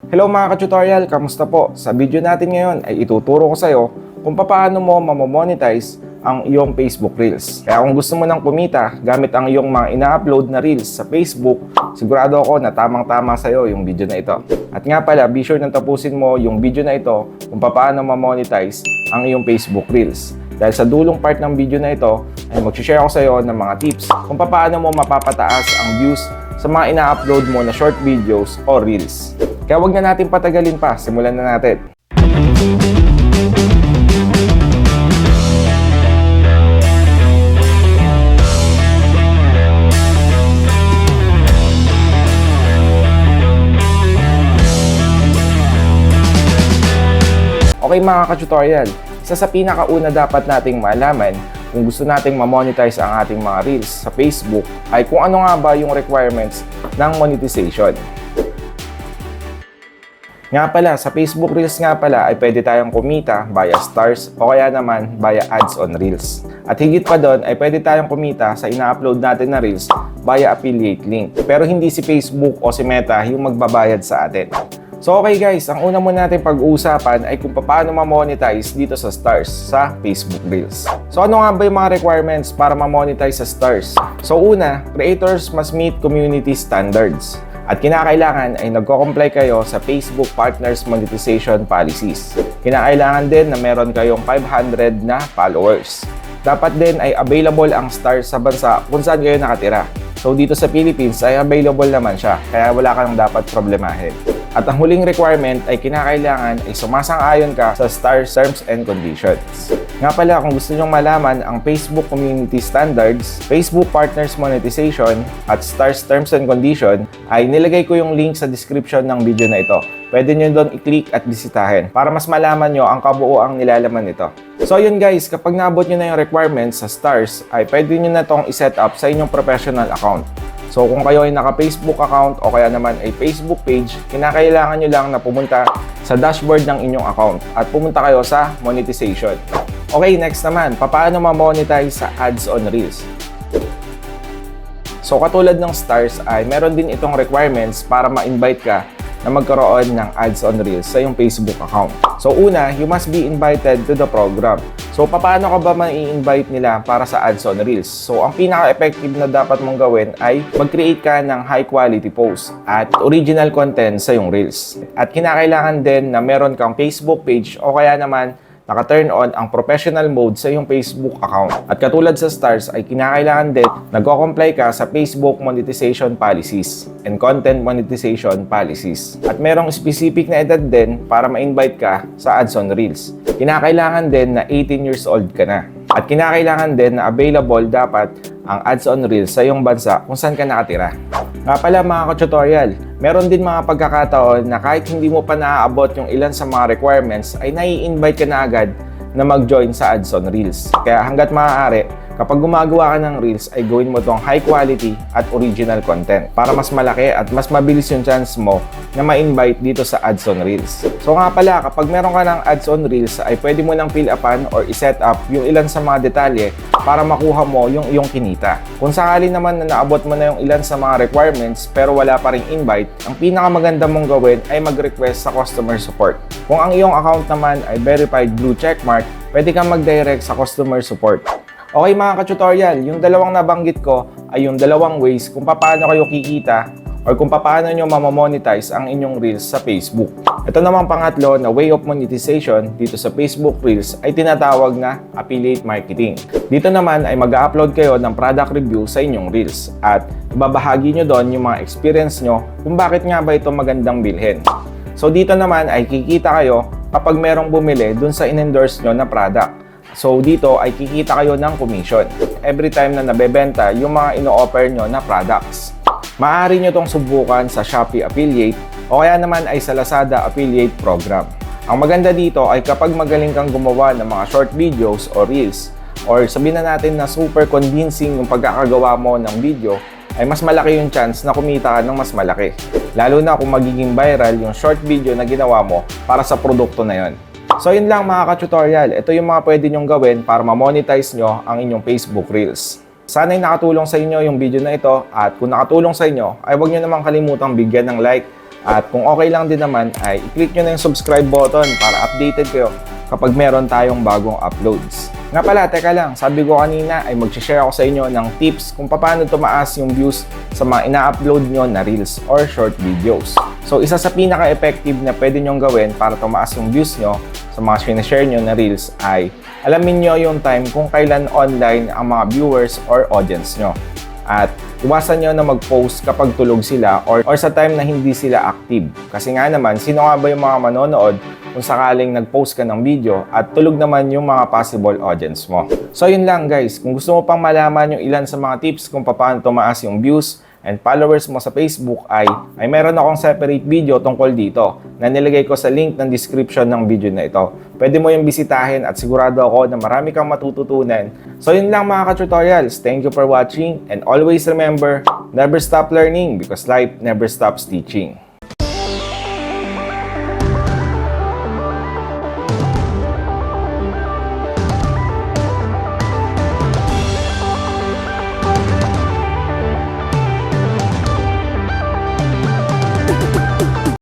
Hello mga ka-tutorial, kamusta po? Sa video natin ngayon ay ituturo ko sa iyo kung paano mo mamomonetize ang iyong Facebook Reels. Kaya kung gusto mo nang kumita gamit ang iyong mga ina-upload na Reels sa Facebook, sigurado ako na tamang-tama sa iyo yung video na ito. At nga pala, be sure nang tapusin mo yung video na ito kung paano mamonetize ang iyong Facebook Reels. Dahil sa dulong part ng video na ito ay mag-share ako sa iyo ng mga tips kung paano mo mapapataas ang views sa mga ina-upload mo na short videos o Reels. Kaya wag na natin patagalin pa, simulan na natin. Okay mga ka-tutorial, isa sa pinakauna dapat nating malaman kung gusto nating ma-monetize ang ating mga Reels sa Facebook ay kung ano nga ba yung requirements ng monetization. Nga pala, sa Facebook Reels nga pala ay pwede tayong kumita via stars o kaya naman via ads on Reels. At higit pa doon ay pwede tayong kumita sa ina-upload natin na Reels via affiliate link. Pero hindi si Facebook o si Meta yung magbabayad sa atin. So okay guys, ang una muna natin pag-uusapan ay kung paano ma-monetize dito sa stars sa Facebook Reels. So ano nga ba yung mga requirements para ma-monetize sa stars? So una, creators must meet community standards. At kinakailangan ay nagko-comply kayo sa Facebook Partners Monetization Policies. Kinakailangan din na meron kayong 500 na followers. Dapat din ay available ang stars sa bansa kung saan kayo nakatira. So dito sa Philippines ay available naman siya, kaya wala kang dapat problemahin. At ang huling requirement ay kinakailangan ay sumasang-ayon ka sa STARS Terms and Conditions. Nga pala, kung gusto nyong malaman ang Facebook Community Standards, Facebook Partners Monetization at STARS Terms and Conditions, ay nilagay ko yung link sa description ng video na ito. Pwede nyo doon i-click at bisitahin para mas malaman nyo ang kabuuang nilalaman nito. So yun guys, kapag naabot nyo na yung requirements sa STARS, ay pwede nyo na itong iset up sa inyong professional account. So kung kayo ay naka-Facebook account o kaya naman ay Facebook page, kinakailangan nyo lang na pumunta sa dashboard ng inyong account at pumunta kayo sa monetization. Okay, next naman, paano ma-monetize sa ads on Reels? So katulad ng stars ay meron din itong requirements para ma-invite ka na magkaroon ng ads on Reels sa iyong Facebook account. So una, you must be invited to the program. So paano ka ba mai-invite nila para sa ads on Reels? So ang pinaka-effective na dapat mong gawin ay mag-create ka ng high quality post at original content sa iyong Reels. At kinakailangan din na meron kang Facebook page o kaya naman naka-turn on ang professional mode sa iyong Facebook account. At katulad sa stars ay kinakailangan din nagko-comply ka sa Facebook monetization policies and content monetization policies. At merong specific na edad din para ma-invite ka sa ads on Reels. Kinakailangan din na 18 years old ka na. At kinakailangan din na available dapat ang ads on Reels sa iyong bansa kung saan ka nakatira. Nga pala mga ka-tutorial, meron din mga pagkakataon na kahit hindi mo pa naaabot yung ilan sa mga requirements ay nai-invite ka na agad na mag-join sa ads on Reels. Kaya hanggat maaari, kapag gumagawa ka ng Reels ay gawin mo tong high quality at original content para mas malaki at mas mabilis yung chance mo na ma-invite dito sa ads on Reels. So nga pala, kapag meron ka ng ads on Reels ay pwede mo nang fill upan or i-set up yung ilan sa mga detalye para makuha mo yung iyong kinita. Kung sakali naman na naabot mo na yung ilan sa mga requirements pero wala pa ring invite, ang pinakamaganda mong gawin ay mag-request sa customer support. Kung ang iyong account naman ay verified blue checkmark, pwede kang mag-direct sa customer support. Okay mga ka-tutorial, yung dalawang nabanggit ko ay yung dalawang ways kung paano kayo kikita or kung paano nyo mamamonetize ang inyong Reels sa Facebook. Ito namang pangatlo na way of monetization dito sa Facebook Reels ay tinatawag na affiliate marketing. Dito naman ay mag-upload kayo ng product review sa inyong Reels at ibabahagi nyo doon yung mga experience nyo kung bakit nga ba ito magandang bilhin. So dito naman ay kikita kayo kapag merong bumili dun sa in-endorse nyo na product. So dito ay kikita kayo ng commission every time na nabebenta yung mga ino-offer nyo na products. Maaari nyo itong subukan sa Shopee Affiliate o kaya naman ay sa Lazada Affiliate Program. Ang maganda dito ay kapag magaling kang gumawa ng mga short videos o reels or sabihin na natin na super convincing yung pagkakagawa mo ng video, ay mas malaki yung chance na kumita ka ng mas malaki. Lalo na kung magiging viral yung short video na ginawa mo para sa produkto na yon. So yun lang mga ka-tutorial, ito yung mga pwede nyong gawin para ma-monetize nyo ang inyong Facebook Reels. Sana'y nakatulong sa inyo yung video na ito at kung nakatulong sa inyo, ay huwag nyo namang kalimutang bigyan ng like At kung okay lang din naman ay i-click nyo na yung subscribe button para updated kayo kapag meron tayong bagong uploads. Nga pala, teka lang, sabi ko kanina ay mag-share ako sa inyo ng tips kung paano tumaas yung views sa mga ina-upload nyo na reels or short videos. So isa sa pinaka-effective na pwede nyong gawin para tumaas yung views nyo sa mga sinashare nyo na reels ay alamin nyo yung time kung kailan online ang mga viewers or audience nyo. At iwasan nyo na mag-post kapag tulog sila or sa time na hindi sila active. Kasi nga naman, sino nga ba yung mga manonood kung sakaling nag-post ka ng video at tulog naman yung mga possible audience mo. So yun lang guys, kung gusto mo pang malaman yung ilan sa mga tips kung paano tumaas yung views and followers mo sa Facebook ay meron akong separate video tungkol dito na nilagay ko sa link ng description ng video na ito. Pwede mo yung bisitahin at sigurado ako na marami kang matututunan. So yun lang mga ka-tutorials. Thank you for watching and always remember, never stop learning because life never stops teaching.